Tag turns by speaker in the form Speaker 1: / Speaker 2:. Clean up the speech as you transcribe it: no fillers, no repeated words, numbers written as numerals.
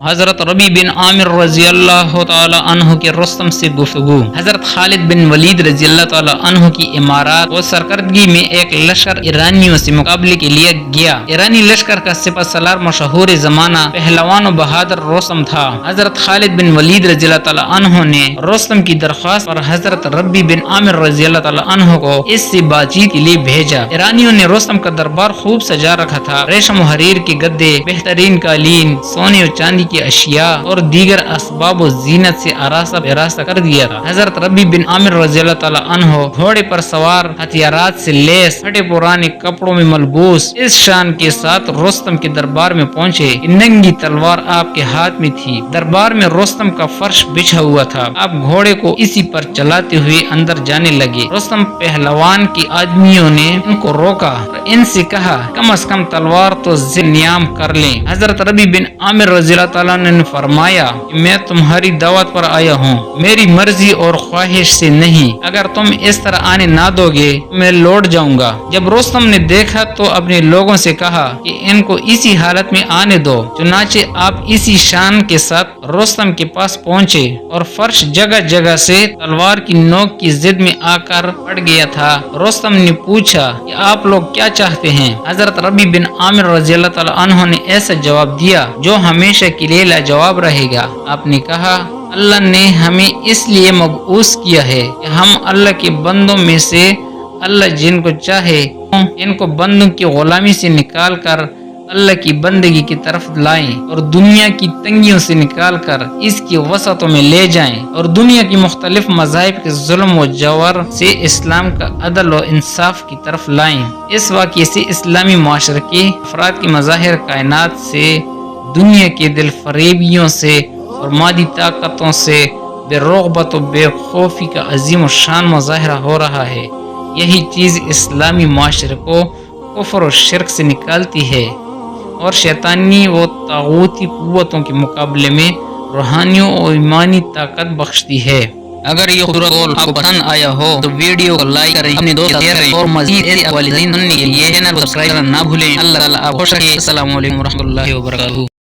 Speaker 1: حضرت ربی بن عامر رضی اللہ تعالی عنہ کے رستم سے گفتگو۔ حضرت خالد بن ولید رضی اللہ تعالی عنہ کی امارات و سرکردگی میں ایک لشکر ایرانیوں سے مقابلے کے لیے گیا۔ ایرانی لشکر کا سپہ سالار مشہور زمانہ پہلوان و بہادر رستم تھا۔ حضرت خالد بن ولید رضی اللہ تعالی عنہ نے رستم کی درخواست پر حضرت ربی بن عامر رضی اللہ تعالی عنہ کو اس سے بات چیت کے لیے بھیجا۔ ایرانیوں نے رستم کا دربار خوب سجا رکھا تھا۔ ریشم و حریر کے گدے، بہترین قالین، سونے و چاندی کی اشیاء اور دیگر اسباب و زینت سے آراستہ براستہ کر دیا تھا۔ حضرت ربی بن عامر رضی اللہ تعالی عنہ گھوڑے پر سوار، ہتھیارات سے لیس، پھٹے پرانے کپڑوں میں ملبوس، اس شان کے ساتھ رستم کے دربار میں پہنچے کہ ننگی تلوار آپ کے ہاتھ میں تھی۔ دربار میں رستم کا فرش بچھا ہوا تھا۔ آپ گھوڑے کو اسی پر چلاتے ہوئے اندر جانے لگے۔ رستم پہلوان کی آدمیوں نے ان کو روکا اور ان سے کہا کم از کم تلوار تو ذی نیام کر لیں۔ حضرت ربی بن عامر رضی اللہ تعالیٰ نے فرمایا کہ میں تمہاری دعوت پر آیا ہوں، میری مرضی اور خواہش سے نہیں۔ اگر تم اس طرح آنے نہ دو گے میں لوٹ جاؤں گا۔ جب رستم نے دیکھا تو اپنے لوگوں سے کہا کہ ان کو اسی حالت میں آنے دو۔ چنانچہ آپ اسی شان کے ساتھ رستم کے پاس پہنچے اور فرش جگہ جگہ سے تلوار کی نوک کی زد میں آ کر پڑ گیا تھا۔ رستم نے پوچھا کہ آپ لوگ کیا چاہتے ہیں؟ حضرت ربی بن عامر رضی اللہ تعالی عنہ نے ایسا جواب دیا جو ہمیشہ کے لیے لاجواب رہے گا۔ آپ نے کہا اللہ نے ہمیں اس لیے مبعوث کیا ہے کہ ہم اللہ کے بندوں میں سے اللہ جن کو چاہے ان کو بندوں کی غلامی سے نکال کر اللہ کی بندگی کی طرف لائیں اور دنیا کی تنگیوں سے نکال کر اس کی وسعتوں میں لے جائیں اور دنیا کی مختلف مذاہب کے ظلم و جور سے اسلام کا عدل و انصاف کی طرف لائیں۔ اس واقعے سے اسلامی معاشرے کے افراد کی مظاہر کائنات سے، دنیا کے دل فریبیوں سے اور مادی طاقتوں سے بے رغبت و بے خوفی کا عظیم و شان مظاہرہ ہو رہا ہے۔ یہی چیز اسلامی معاشرے کو کفر و شرک سے نکالتی ہے اور شیطانی و طاغوتی قوتوں کے مقابلے میں روحانی و ایمانی طاقت بخشتی ہے۔ اگر یہ خوبصورت قول آپ کو پسند آیا ہو تو ویڈیو کو لائک کریں، اپنے دوستوں شیئر کریں اور مزید ایسی احوال سننے کے لیے چینل کو سبسکرائب کرنا نہ بھولیں۔ اللہ تعالیٰ آپ کو خوش رکھے۔ السلام علیکم ورحمۃ اللہ وبرکاتہ۔